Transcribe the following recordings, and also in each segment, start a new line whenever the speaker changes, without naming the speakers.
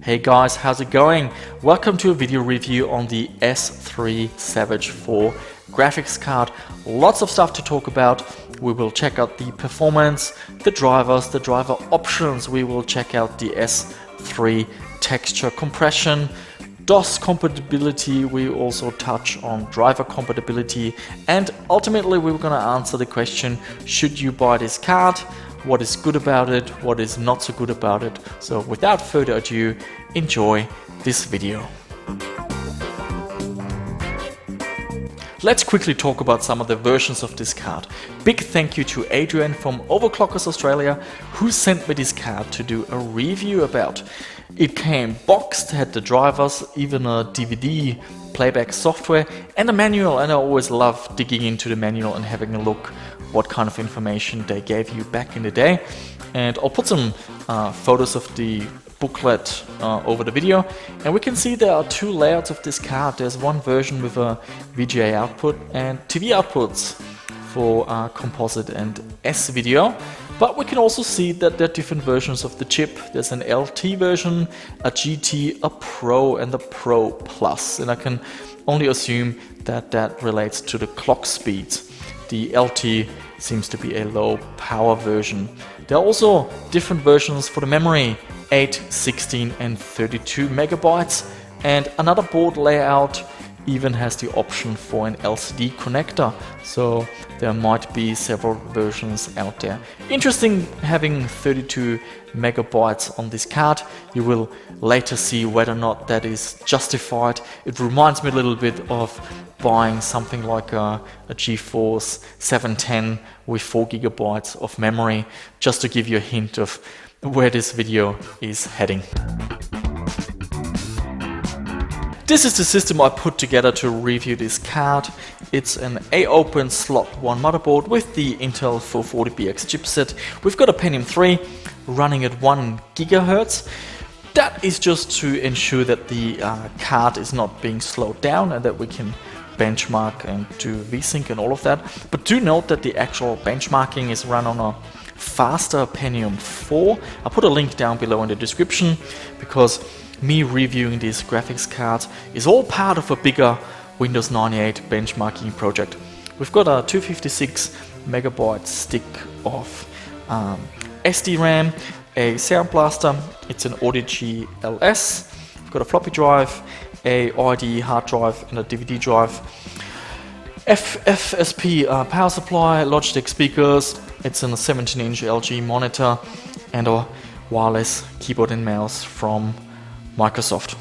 Hey guys, how's it going? Welcome to a video review on the S3 Savage 4 graphics card. Lots of stuff to talk about. We will check out the performance, the drivers, the driver options. We will check out the S3 texture compression, DOS compatibility. We also touch on driver compatibility, and ultimately we're going to answer the question, should you buy this card? What is good about it, what is not so good about it. So without further ado, enjoy this video. Let's quickly talk about some of the versions of this card. Big thank you to Adrian from Overclockers Australia, who sent me this card to do a review about. It came boxed, had the drivers, even a DVD playback software and a manual, and I always love digging into the manual and having a look what kind of information they gave you back in the day. And I'll put some photos of the booklet over the video, and we can see there are two layouts of this card. There's one version with a VGA output and TV outputs for composite and S video, but we can also see that there are different versions of the chip. There's an LT version, a GT, a Pro, and the Pro Plus, and I can only assume that that relates to the clock speeds. The LT seems to be a low power version. There are also different versions for the memory, 8, 16 and 32 megabytes, and another board layout even has the option for an LCD connector, so there might be several versions out there. Interesting having 32 megabytes on this card. You will later see whether or not that is justified. It reminds me a little bit of buying something like a GeForce 710 with 4 gigabytes of memory, just to give you a hint of where this video is heading. This is the system I put together to review this card. It's an A-Open Slot 1 motherboard with the Intel 440BX chipset. We've got a Pentium 3 running at 1 gigahertz. That is just to ensure that the card is not being slowed down and that we can benchmark and do VSync and all of that. But do note that the actual benchmarking is run on a faster Pentium 4. I'll put a link down below in the description, because me reviewing these graphics cards is all part of a bigger Windows 98 benchmarking project. We've got a 256 megabyte stick of SD RAM, a Sound Blaster, it's an Audigy LS, we've got a floppy drive, a IDE hard drive and a DVD drive, FSP power supply, Logitech speakers, it's a 17-inch LG monitor, and a wireless keyboard and mouse from Microsoft.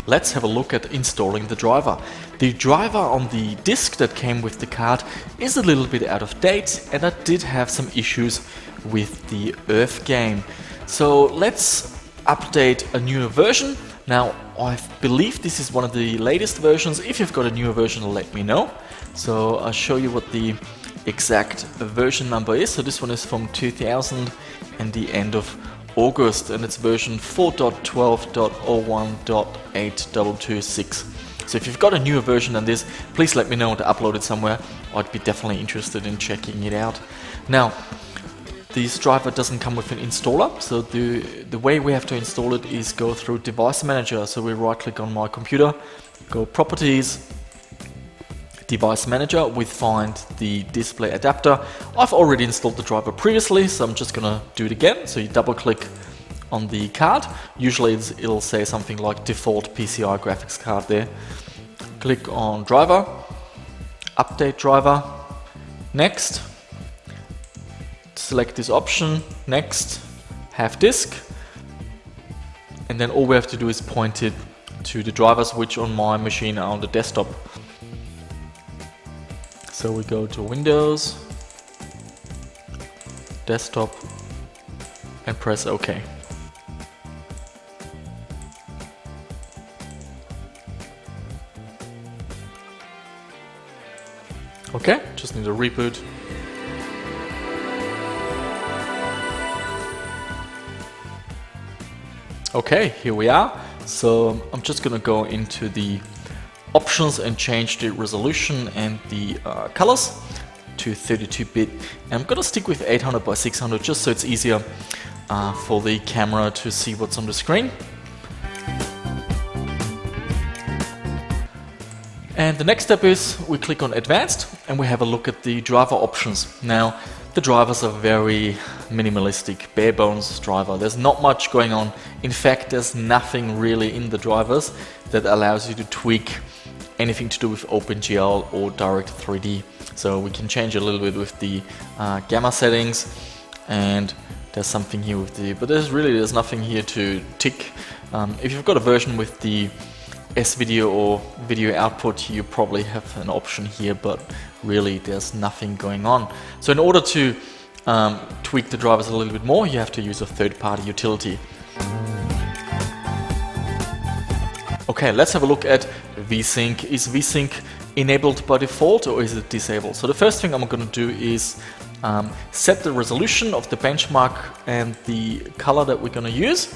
Let's have a look at installing the driver. The driver on the disk that came with the card is a little bit out of date, and I did have some issues with the Earth game. So let's update a newer version. Now I believe this is one of the latest versions. If you've got a newer version, let me know. So I'll show you what the exact version number is. So this one is from 2000 and the end of August, and it's version 4.12.01.8226. So if you've got a newer version than this, please let me know to upload it somewhere. I'd be definitely interested in checking it out. Now, this driver doesn't come with an installer, so the way we have to install it is go through Device Manager. So we right click on my computer, go Properties, Device Manager, we find the display adapter. I've already installed the driver previously, so I'm just gonna do it again. So you double click on the card. Usually it'll say something like default PCI graphics card there. Click on driver, update driver, next. Select this option, next, have disk. And then all we have to do is point it to the drivers, which on my machine are on the desktop. So we go to Windows, Desktop, and press OK. Okay, just need a reboot. Okay, here we are. So I'm just gonna go into the options and change the resolution and the colors. to 32-bit. And I'm gonna stick with 800 by 600 just so it's easier for the camera to see what's on the screen. And the next step is we click on Advanced and we have a look at the driver options. Now, the drivers are very minimalistic, bare bones driver. There's not much going on. In fact, there's nothing really in the drivers that allows you to tweak anything to do with OpenGL or Direct 3D. So we can change a little bit with the gamma settings, and there's something here with the, but there's nothing here to tick. If you've got a version with the S-video or video output, you probably have an option here, but really there's nothing going on. So in order to tweak the drivers a little bit more, you have to use a third-party utility. Okay, let's have a look at VSync. Is VSync enabled by default or is it disabled? So the first thing I'm going to do is set the resolution of the benchmark and the color that we're going to use,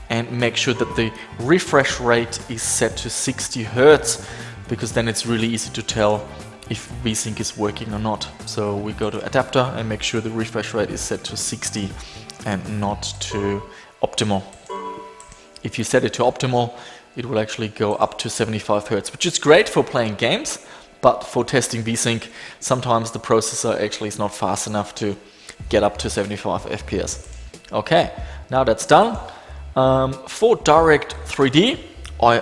and make sure that the refresh rate is set to 60 Hertz, because then it's really easy to tell if VSync is working or not. So we go to adapter and make sure the refresh rate is set to 60 and not to optimal. If you set it to optimal, it will actually go up to 75 Hertz, which is great for playing games, but for testing VSync, sometimes the processor actually is not fast enough to get up to 75 FPS. Okay, now that's done. For Direct 3D, I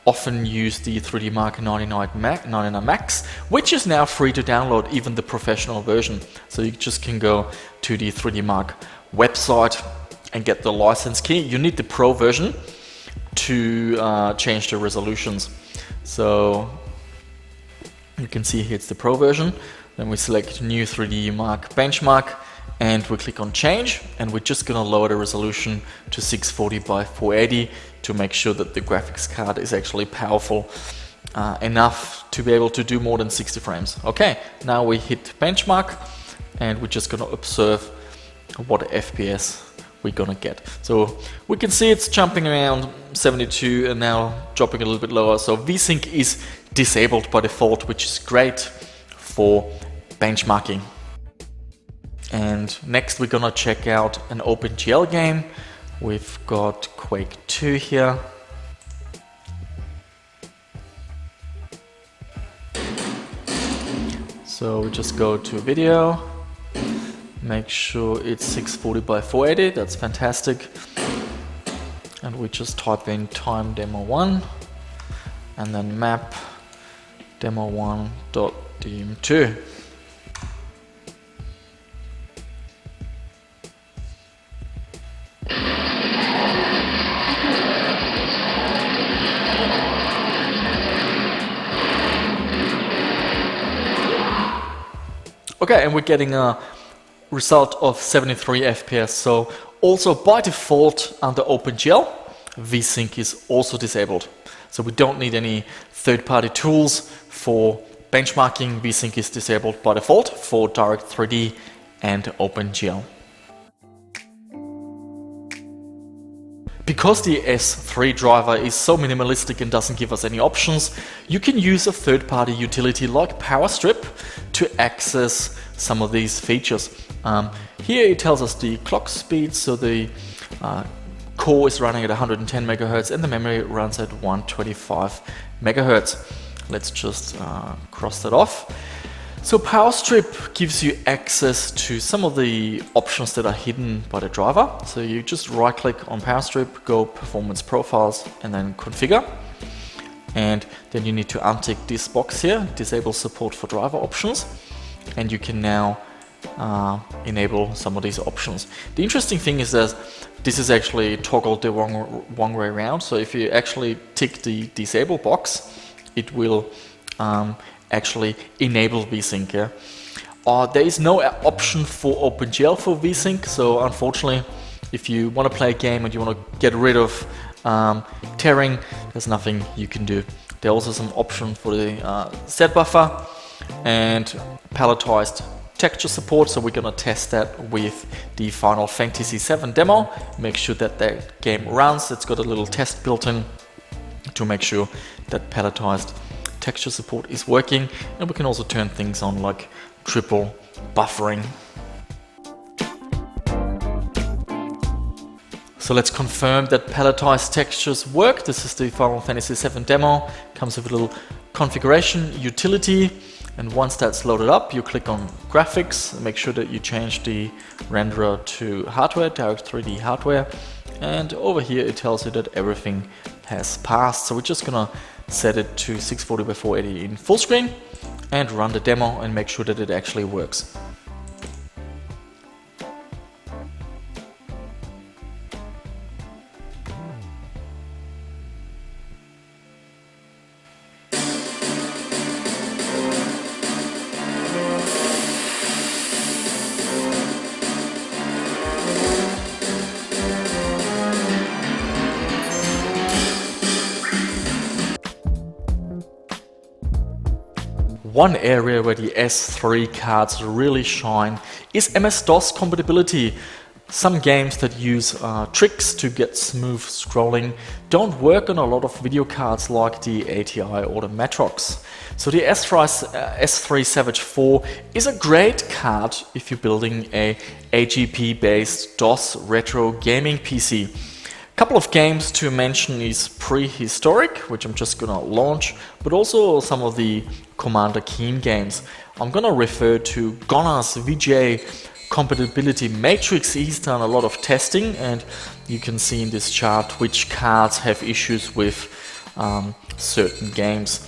often use the 3D Mark 99 Max, which is now free to download, even the professional version. So you just can go to the 3D Mark website and get the license key. You need the Pro version to change the resolutions. So you can see here it's the Pro version. Then we select New 3D Mark Benchmark, and we click on Change, and we're just going to lower the resolution to 640 by 480 to make sure that the graphics card is actually powerful enough to be able to do more than 60 frames. Okay, now we hit Benchmark, and we're just going to observe what FPS we're going to get. So we can see it's jumping around 72 and now dropping a little bit lower. So VSync is disabled by default, which is great for benchmarking. And next we're gonna check out an OpenGL game. We've got Quake 2 here. So we just go to video, make sure it's 640 by 480, that's fantastic. And we just type in time demo 1 and then map demo1.dem2. Okay, and we're getting a result of 73 FPS. So also by default under OpenGL, VSync is also disabled. So we don't need any third-party tools for benchmarking. VSync is disabled by default for Direct 3D and OpenGL. Because the S3 driver is so minimalistic and doesn't give us any options, you can use a third-party utility like PowerStrip to access some of these features. Here it tells us the clock speed, so the core is running at 110 MHz and the memory runs at 125 MHz. Let's just cross that off. So PowerStrip gives you access to some of the options that are hidden by the driver. So you just right click on PowerStrip, go Performance Profiles and then Configure. And then you need to untick this box here, Disable Support for Driver Options. And you can now enable some of these options. The interesting thing is that this is actually toggled the wrong way around. So if you actually tick the Disable box, it will actually enable VSync. Yeah? There is no option for OpenGL for VSync, so unfortunately if you want to play a game and you want to get rid of tearing, there's nothing you can do. There's also some option for the set buffer and palletized texture support, so we're going to test that with the Final Fantasy VII demo. Make sure that that game runs. It's got a little test built in to make sure that palletized texture support is working, and we can also turn things on like triple buffering. So let's confirm that palletized textures work. This is the Final Fantasy VII demo. Comes with a little configuration utility, and once that's loaded up, you click on graphics, make sure that you change the renderer to hardware, direct 3D hardware, and over here it tells you that everything has passed. So we're just gonna set it to 640 by 480 in full screen and run the demo and make sure that it actually works. One area where the S3 cards really shine is MS-DOS compatibility. Some games that use tricks to get smooth scrolling don't work on a lot of video cards like the ATI or the Matrox. So the S3 Savage 4 is a great card if you're building a AGP-based DOS retro gaming PC. Couple of games to mention is Prehistoric, which I'm just gonna launch, but also some of the Commander Keen games. I'm gonna refer to Gonna's VGA compatibility matrix. He's done a lot of testing, and you can see in this chart which cards have issues with certain games.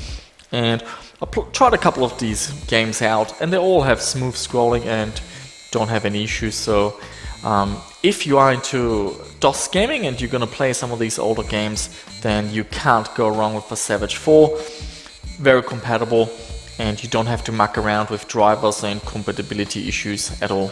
And I tried a couple of these games out, and they all have smooth scrolling and don't have any issues. So if you are into DOS gaming and you're gonna play some of these older games, then you can't go wrong with the Savage 4. Very compatible, and you don't have to muck around with drivers and compatibility issues at all.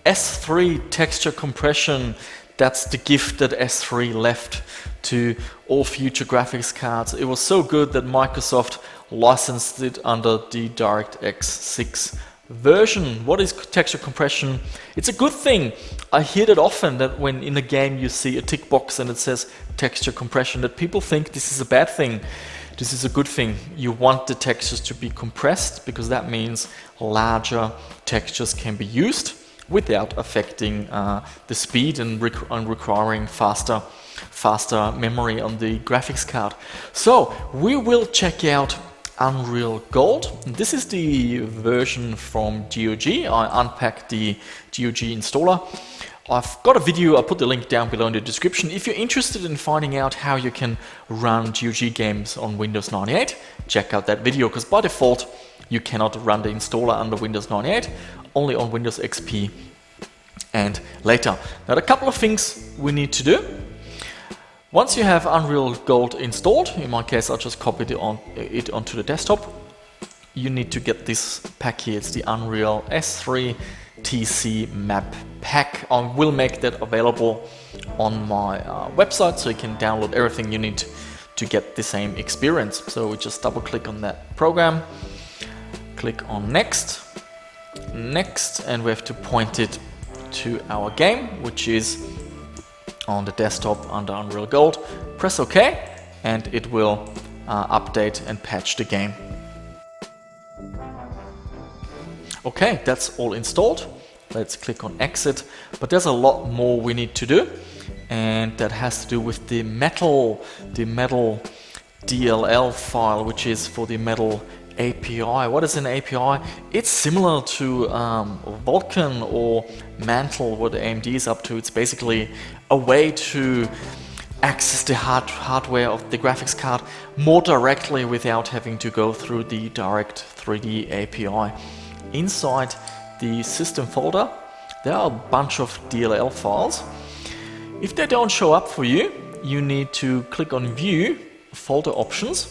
S3 texture compression, that's the gift that S3 left to all future graphics cards. It was so good that Microsoft licensed it under the DirectX 6 version. What is texture compression? It's a good thing. I hear that often, that when in a game you see a tick box and it says texture compression, that people think this is a bad thing. This is a good thing. You want the textures to be compressed because that means larger textures can be used without affecting the speed and requiring faster memory on the graphics card. So we will check out Unreal Gold. This is the version from GOG. I unpacked the GOG installer. I've got a video, I'll put the link down below in the description. If you're interested in finding out how you can run GOG games on Windows 98, check out that video, because by default you cannot run the installer under Windows 98, only on Windows XP and later. Now, a couple of things we need to do. Once you have Unreal Gold installed, in my case I just copied it onto the desktop, you need to get this pack here. It's the Unreal S3TC Map Pack. I will make that available on my website, so you can download everything you need to get the same experience. So we just double click on that program, click on next, and we have to point it to our game, which is on the desktop under Unreal Gold. Press OK, and it will update and patch the game. Okay, that's all installed. Let's click on exit, but there's a lot more we need to do, and that has to do with the Metal DLL file, which is for the Metal API. What is an API? It's similar to Vulkan or Mantle, what AMD is up to. It's basically a way to access the hardware of the graphics card more directly without having to go through the Direct 3D API. Inside the system folder, there are a bunch of DLL files. If they don't show up for you, you need to click on View, Folder Options,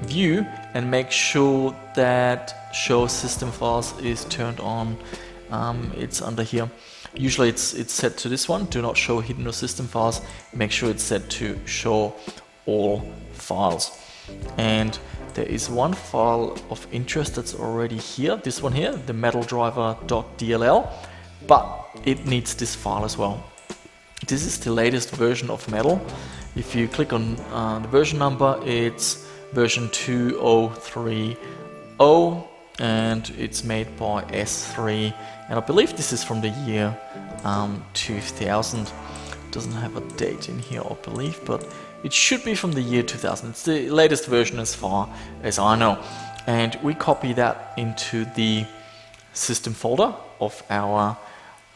View, and make sure that Show System Files is turned on. It's under here. Usually it's set to this one, Do Not Show Hidden or System Files. Make sure it's set to Show All Files. And there is one file of interest that's already here, this one here, the metaldriver.dll, but it needs this file as well. This is the latest version of Metal. If you click on the version number, it's version 2030, and it's made by S3, and I believe this is from the year 2000. Doesn't have a date in here, I believe, but it should be from the year 2000. It's the latest version as far as I know. And we copy that into the system folder of our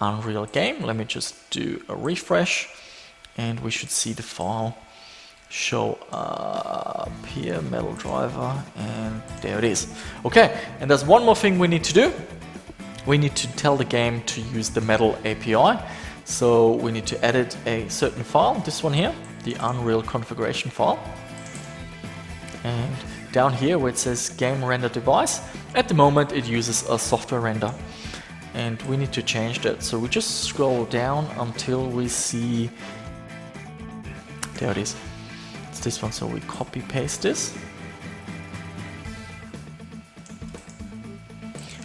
Unreal game. Let me just do a refresh, and we should see the file show up here, metal driver, and there it is. Okay, and there's one more thing we need to do. We need to tell the game to use the metal API. So we need to edit a certain file, this one here, the Unreal configuration file. And down here where it says game render device, at the moment it uses a software render. And we need to change that. So we just scroll down until we see, there it is. It's this one, so we copy paste this.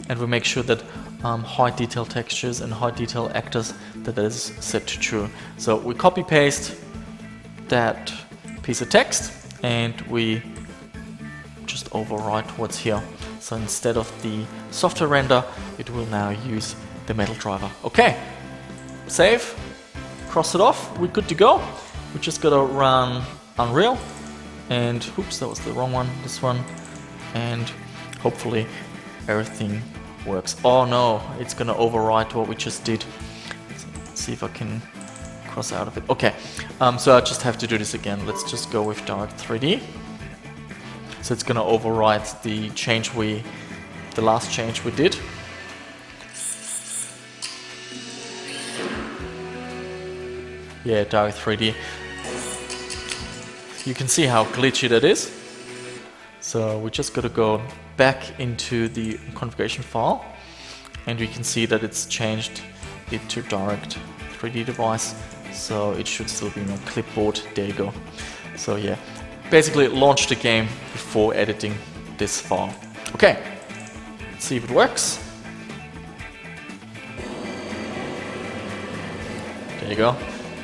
And we make sure that high detail textures and high detail actors, that is set to true. So we copy paste that piece of text and we just overwrite what's here. So instead of the software render, it will now use the metal driver. Okay, save, cross it off, we're good to go. We just gotta run Unreal, and oops, that was the wrong one, this one, and hopefully everything works. Oh no, it's gonna overwrite what we just did. Let's see if I can cross out of it. Okay, so I just have to do this again. Let's just go with Direct 3D. So it's gonna overwrite the change the last change we did. Yeah, Direct 3D. You can see how glitchy that is. So we just gotta go back into the configuration file, and we can see that it's changed it to Direct 3D device. So it should still be in a clipboard. There you go. So yeah, basically launch the game before editing this file. Okay, let's see if it works. There you go.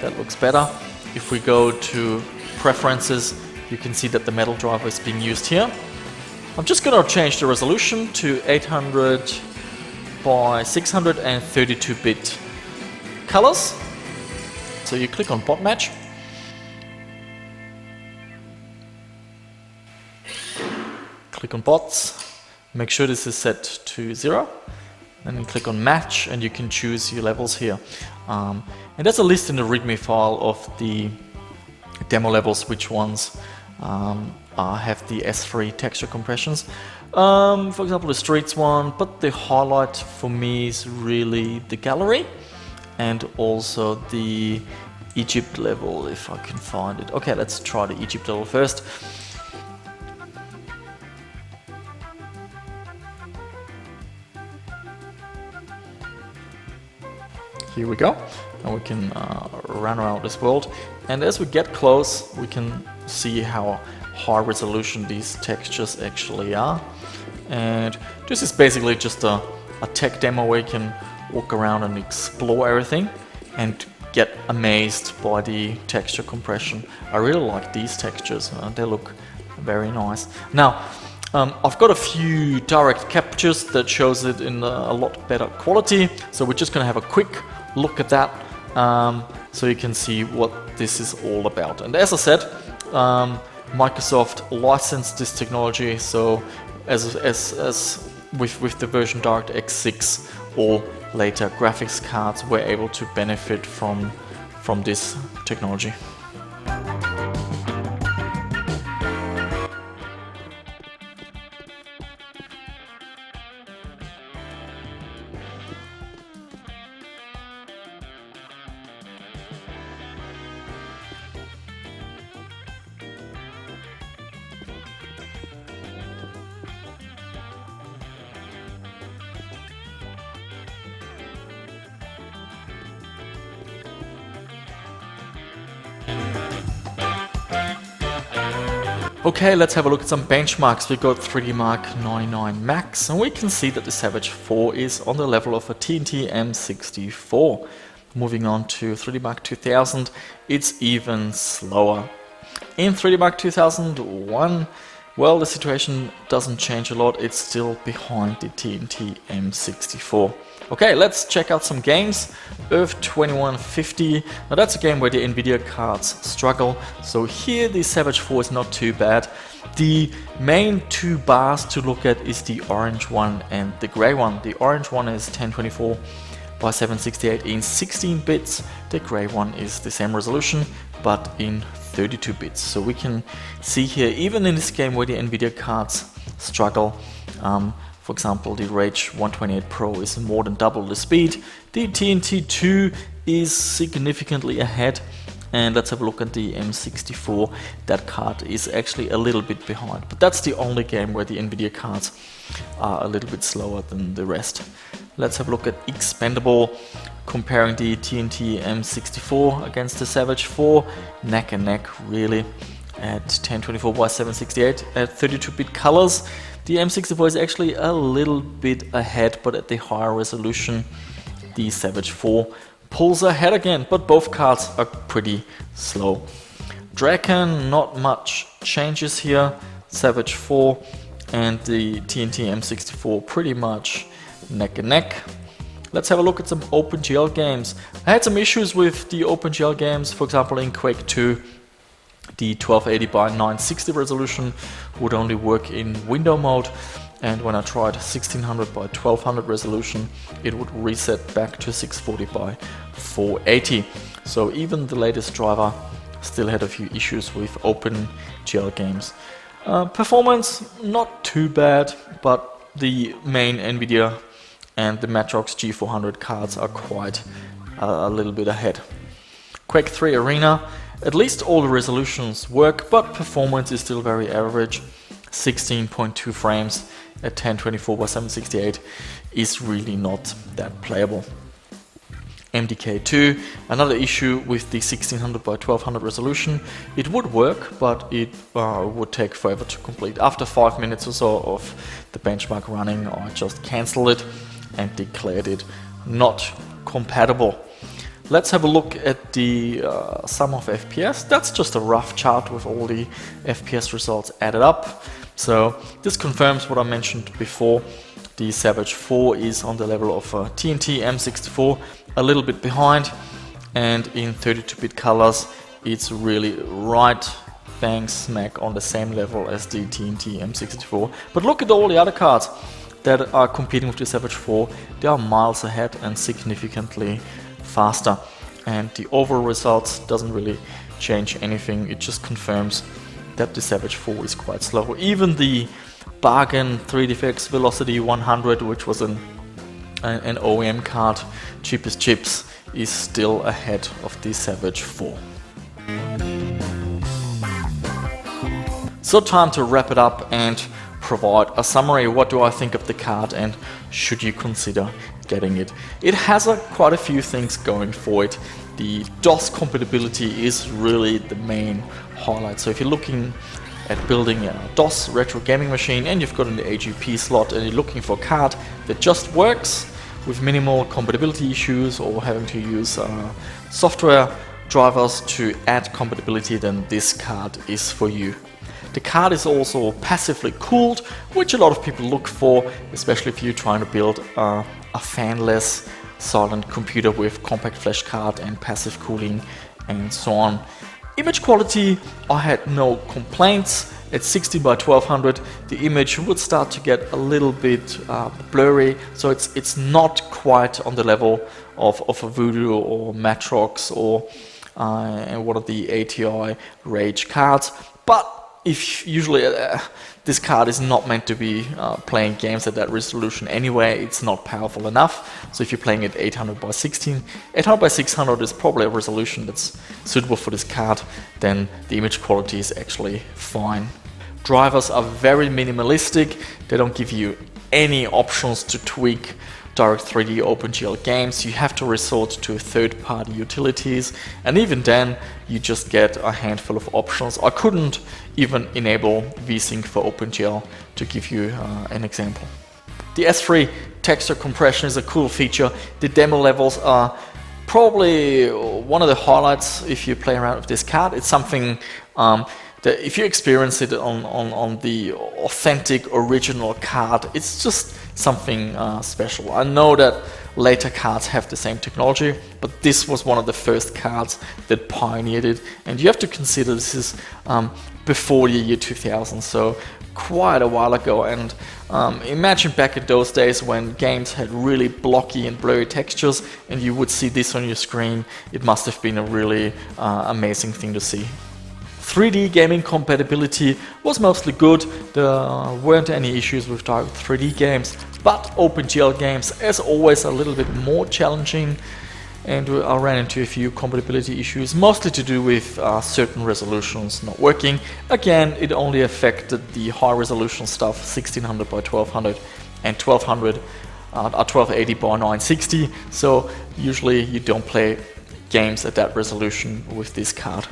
That looks better. If we go to preferences, you can see that the metal driver is being used here. I'm just going to change the resolution to 800 by 632-bit colors. So you click on bot match. Click on bots. Make sure this is set to 0. Then you click on match and you can choose your levels here. And there's a list in the README file of the demo levels, which ones have the S3 texture compressions. For example, the streets one, but the highlight for me is really the gallery and also the Egypt level, if I can find it. Okay, let's try the Egypt level first. Here we go, and we can run around this world. And as we get close, we can see how high resolution these textures actually are. And this is basically just a tech demo where you can walk around and explore everything and get amazed by the texture compression. I really like these textures, they look very nice. Now, I've got a few direct captures that shows it in a lot better quality, so we're just going to have a quick look at that so you can see what this is all about. And as I said, Microsoft licensed this technology, so as with the version DirectX 6 or later graphics cards were able to benefit from this technology. Okay, let's have a look at some benchmarks. We got 3D Mark 99 Max, and we can see that the Savage 4 is on the level of a TNT M64. Moving on to 3D Mark 2000, it's even slower. In 3D Mark 2001, Well, the situation doesn't change a lot, it's still behind the TNT M64. Okay, let's check out some games. Earth 2150, now that's a game where the Nvidia cards struggle, so here the Savage 4 is not too bad. The main two bars to look at is the orange one and the grey one. The orange one is 1024 by 768 in 16 bits, the grey one is the same resolution but in 32 bits. So we can see here, even in this game where the Nvidia cards struggle, for example, the Rage 128 Pro is more than double the speed. The TNT2 is significantly ahead. And let's have a look at the M64. That card is actually a little bit behind. But that's the only game where the Nvidia cards are a little bit slower than the rest. Let's have a look at Expendable, comparing the TNT M64 against the Savage 4. Neck and neck, really, at 1024 by 768 at 32-bit colors. The M64 is actually a little bit ahead, but at the higher resolution, the Savage 4 pulls ahead again, but both cards are pretty slow. Draken, not much changes here. Savage 4 and the TNT M64 pretty much neck and neck. Let's have a look at some OpenGL games. I had some issues with the OpenGL games, for example in Quake 2. The 1280 by 960 resolution would only work in window mode, and when I tried 1600 by 1200 resolution, it would reset back to 640 by 480. So even the latest driver still had a few issues with OpenGL games. Performance, not too bad, but the main Nvidia and the Matrox G400 cards are quite a little bit ahead. Quake 3 Arena, at least all the resolutions work, but performance is still very average. 16.2 frames at 1024 by 768 is really not that playable. MDK2, another issue with the 1600 by 1200 resolution. It would work, but it would take forever to complete. After 5 minutes or so of the benchmark running, I just cancelled it and declared it not compatible. Let's have a look at the sum of FPS. That's just a rough chart with all the FPS results added up. So this confirms what I mentioned before. The Savage 4 is on the level of TNT M64, a little bit behind, and in 32-bit colors it's really right bang smack on the same level as the TNT M64. But look at all the other cards that are competing with the Savage 4. They are miles ahead and significantly faster, and the overall results doesn't really change anything. It just confirms that the Savage 4 is quite slow. Even the bargain 3DFX Velocity 100, which was an OEM card, cheapest chips, is still ahead of the Savage 4. So time to wrap it up and provide a summary. What do I think of the card, and should you consider getting it? It has quite a few things going for it. The DOS compatibility is really the main highlight. So if you're looking at building a DOS retro gaming machine and you've got an AGP slot and you're looking for a card that just works with minimal compatibility issues or having to use software drivers to add compatibility, then this card is for you. The card is also passively cooled, which a lot of people look for, especially if you're trying to build a fanless silent computer with compact flash card and passive cooling and so on. Image quality, I had no complaints. At 16 by 1200, the image would start to get a little bit blurry, so it's not quite on the level of a Voodoo or Matrox or one of the ATI Rage cards. But if usually this card is not meant to be playing games at that resolution anyway, it's not powerful enough. So if you're playing at 800 by 16, 800 by 600 is probably a resolution that's suitable for this card, then the image quality is actually fine. Drivers are very minimalistic. They don't give you any options to tweak Direct3D OpenGL games. You have to resort to third-party utilities, and even then you just get a handful of options. I couldn't even enable VSync for OpenGL, to give you an example. The S3 texture compression is a cool feature. The demo levels are probably one of the highlights if you play around with this card. It's something if you experience it on the authentic original card, it's just something special. I know that later cards have the same technology, but this was one of the first cards that pioneered it, and you have to consider this is before the year 2000, so quite a while ago. And imagine back in those days when games had really blocky and blurry textures and you would see this on your screen. It must have been a really amazing thing to see. 3D gaming compatibility was mostly good. There weren't any issues with direct 3D games, but OpenGL games, as always, are a little bit more challenging, and I ran into a few compatibility issues, mostly to do with certain resolutions not working. Again, it only affected the high resolution stuff, 1600 by 1200 and 1280 by 960, so usually you don't play games at that resolution with this card.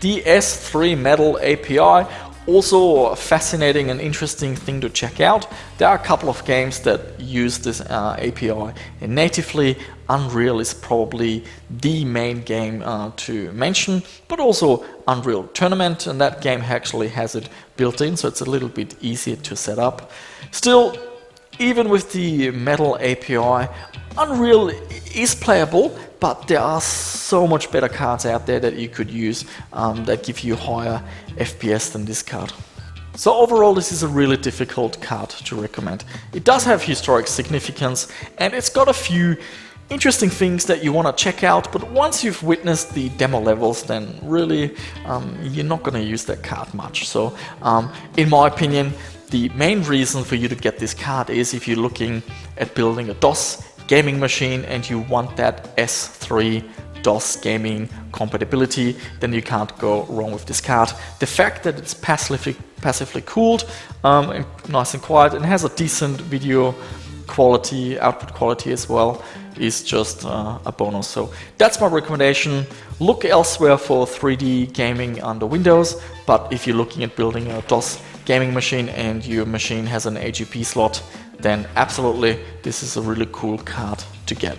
The S3 Metal API, also a fascinating and interesting thing to check out. There are a couple of games that use this API natively. Unreal is probably the main game to mention, but also Unreal Tournament, and that game actually has it built in, so it's a little bit easier to set up. Still, even with the Metal API, Unreal is playable, but there are so much better cards out there that you could use that give you higher FPS than this card. So overall, this is a really difficult card to recommend. It does have historic significance, and it's got a few interesting things that you want to check out, but once you've witnessed the demo levels, then really you're not going to use that card much. So in my opinion, the main reason for you to get this card is if you're looking at building a DOS gaming machine and you want that S3 DOS gaming compatibility, then you can't go wrong with this card. The fact that it's passively cooled and nice and quiet and has a decent video quality, output quality as well, is just a bonus. So that's my recommendation. Look elsewhere for 3D gaming under Windows, but if you're looking at building a DOS gaming machine and your machine has an AGP slot, then absolutely this is a really cool card to get.